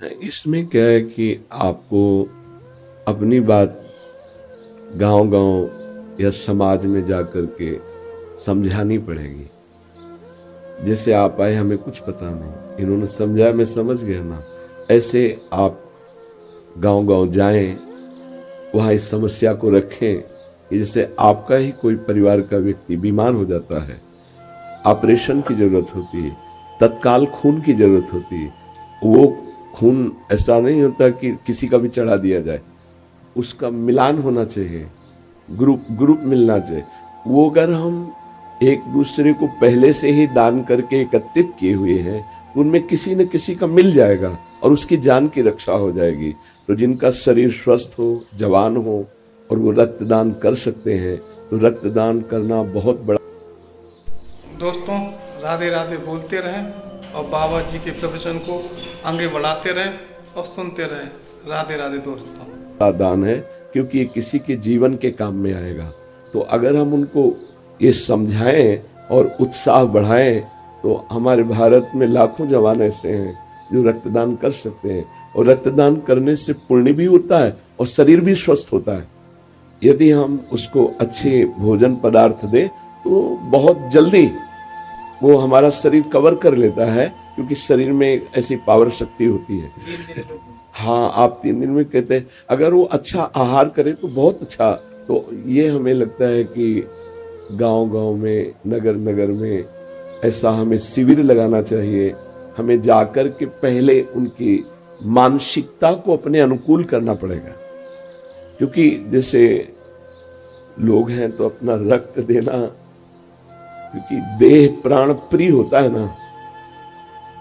इसमें क्या है कि आपको अपनी बात गांव-गांव या समाज में जाकर के समझानी पड़ेगी। जैसे आप आए, हमें कुछ पता नहीं, इन्होंने समझाया, मैं समझ गया ना। ऐसे आप गांव-गांव जाएं, वहां इस समस्या को रखें कि जैसे आपका ही कोई परिवार का व्यक्ति बीमार हो जाता है, ऑपरेशन की जरूरत होती है, तत्काल खून की जरूरत होती है। वो खून ऐसा नहीं होता कि किसी का भी चढ़ा दिया जाए, उसका मिलान होना चाहिए, ग्रुप मिलना चाहिए। वो अगर हम एक दूसरे को पहले से ही दान करके एकत्रित किए हुए हैं, उनमें किसी न किसी का मिल जाएगा और उसकी जान की रक्षा हो जाएगी। तो जिनका शरीर स्वस्थ हो, जवान हो और वो रक्तदान कर सकते हैं, तो रक्तदान करना बहुत बड़ा। दोस्तों, राधे राधे बोलते रहें और बाबा जी के प्रवचन को आगे बढ़ाते रहें और सुनते रहें। राधे राधे दोस्तों। दान है, क्योंकि ये किसी के जीवन के काम में आएगा। तो अगर हम उनको ये समझाएं और उत्साह बढ़ाएं, तो हमारे भारत में लाखों जवान ऐसे हैं जो रक्तदान कर सकते हैं, और रक्तदान करने से पुण्य भी होता है और शरीर भी स्वस्थ होता है। यदि हम उसको अच्छे भोजन पदार्थ दें तो बहुत जल्दी वो हमारा शरीर कवर कर लेता है, क्योंकि शरीर में ऐसी पावर शक्ति होती है। हाँ, आप 3 दिन में कहते हैं, अगर वो अच्छा आहार करे तो बहुत अच्छा। तो ये हमें लगता है कि गांव-गांव में, नगर-नगर में ऐसा हमें शिविर लगाना चाहिए। हमें जाकर के पहले उनकी मानसिकता को अपने अनुकूल करना पड़ेगा, क्योंकि जैसे लोग हैं तो अपना रक्त देना, क्योंकि देह प्राण प्रिय होता है ना।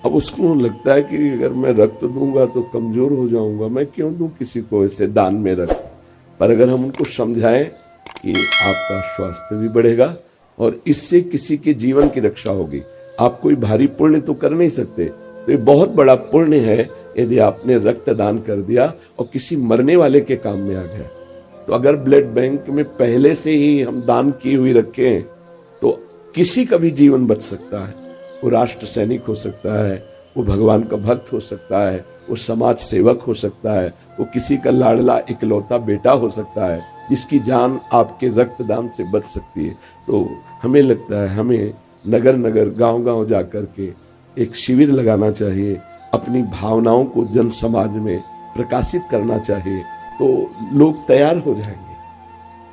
अब उसको लगता है कि अगर मैं रक्त दूंगा तो कमजोर हो जाऊंगा, मैं क्यों दूं किसी को ऐसे दान में रक्त। पर अगर हम उनको समझाएं कि आपका स्वास्थ्य भी बढ़ेगा और इससे किसी के जीवन की रक्षा होगी। आप कोई भारी पुण्य तो कर नहीं सकते, तो ये बहुत बड़ा पुण्य है यदि आपने रक्तदान कर दिया और किसी मरने वाले के काम में आ गया। तो अगर ब्लड बैंक में पहले से ही हम दान की हुई रखें, तो किसी का भी जीवन बच सकता है। वो राष्ट्र सैनिक हो सकता है, वो भगवान का भक्त हो सकता है, वो समाज सेवक हो सकता है, वो किसी का लाडला इकलौता बेटा हो सकता है, जिसकी जान आपके रक्तदान से बच सकती है। तो हमें लगता है हमें नगर नगर, गांव गांव जाकर के एक शिविर लगाना चाहिए, अपनी भावनाओं को जन समाज में प्रकाशित करना चाहिए, तो लोग तैयार हो जाएंगे।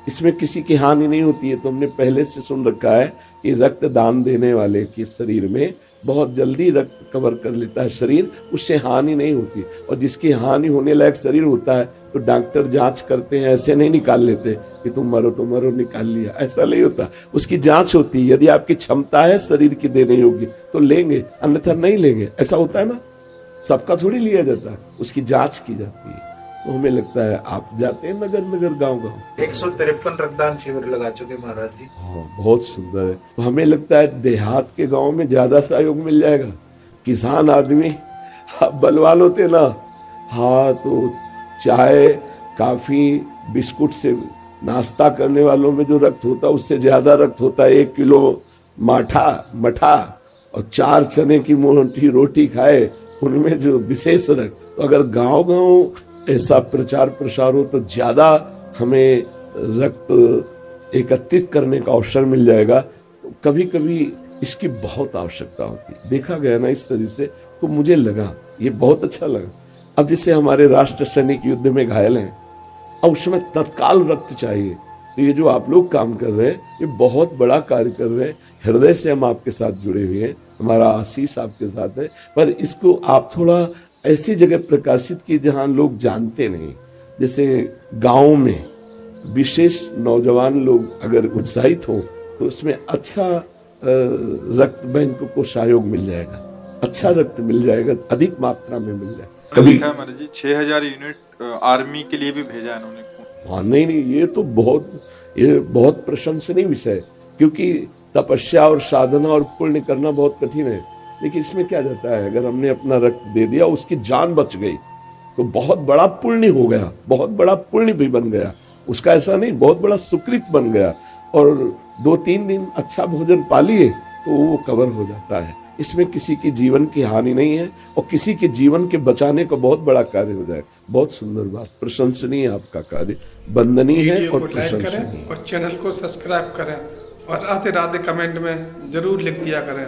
इसमें किसी की हानि नहीं होती है। तो हमने पहले से सुन रखा है कि रक्तदान देने वाले के शरीर में बहुत जल्दी रक्त कवर कर लेता है शरीर, उससे हानि नहीं होती। और जिसकी हानि होने लायक शरीर होता है तो डॉक्टर जांच करते हैं, ऐसे नहीं निकाल लेते कि तुम मरो तो मरो, निकाल लिया, ऐसा नहीं होता। उसकी जांच होती है, यदि आपकी क्षमता है शरीर की देने योग्य तो लेंगे, अन्यथा नहीं लेंगे। ऐसा होता है ना, सबका थोड़ी लिया जाता है, उसकी जांच की जाती है। तो हमें लगता है आप जाते हैं नगर नगर, गांव गांव। 153 रक्तदान शिविर लगा चुके महाराज जी। हाँ, बहुत सुंदर है। तो हमें लगता है देहात के गांव में ज्यादा सहयोग मिल जाएगा। किसान आदमी बलवान होते ना, हाँ, तो चाय काफी बिस्कुट से नाश्ता करने वालों में जो रक्त होता है उससे ज्यादा रक्त होता है। 1 किलो मठा और 4 चने की मोटी रोटी खाए, उनमें जो विशेष रक्त। तो अगर गांव गांव ऐसा प्रचार प्रसार हो तो ज्यादा हमें रक्त एकत्रित करने का अवसर मिल जाएगा। तो कभी कभी इसकी बहुत आवश्यकता होती है, देखा गया ना इस तरह से। तो मुझे लगा ये बहुत अच्छा लगा। अब जैसे हमारे राष्ट्र सैनिक युद्ध में घायल हैं और उसमें तत्काल रक्त चाहिए, तो ये जो आप लोग काम कर रहे हैं ये बहुत बड़ा कार्य कर रहे हैं। हृदय से हम आपके साथ जुड़े हुए हैं, हमारा आशीष आपके साथ है। पर इसको आप थोड़ा ऐसी जगह प्रकाशित की जहां लोग जानते नहीं। जैसे गांव में विशेष नौजवान लोग अगर उत्साहित हो तो उसमें अच्छा रक्त बैंक को सहयोग मिल जाएगा, अच्छा रक्त मिल जाएगा, अधिक मात्रा में मिल जाएगा। कभी महाराज जी 6000 यूनिट आर्मी के लिए भी भेजा है उन्होंने। हाँ, नहीं, ये बहुत प्रशंसनीय विषय है, क्योंकि तपस्या और साधना और पुण्य करना बहुत कठिन है। लेकिन इसमें क्या जाता है, अगर हमने अपना रक्त दे दिया, उसकी जान बच गई, तो बहुत बड़ा पुण्य हो गया, बहुत बड़ा पुण्य भी बन गया उसका। ऐसा नहीं, बहुत बड़ा सुकृत बन गया। और 2-3 दिन अच्छा भोजन पा लिए तो वो कवर हो जाता है। इसमें किसी की जीवन की हानि नहीं है और किसी के जीवन के बचाने का बहुत बड़ा कार्य हो जाए। बहुत सुंदर बात, प्रशंसनीय आपका कार्य, वंदनीय है वीडियो और को लाइक प्रशंसनीय करें और चैनल को सब्सक्राइब करें और राधे राधे कमेंट में जरूर लिख दिया करें।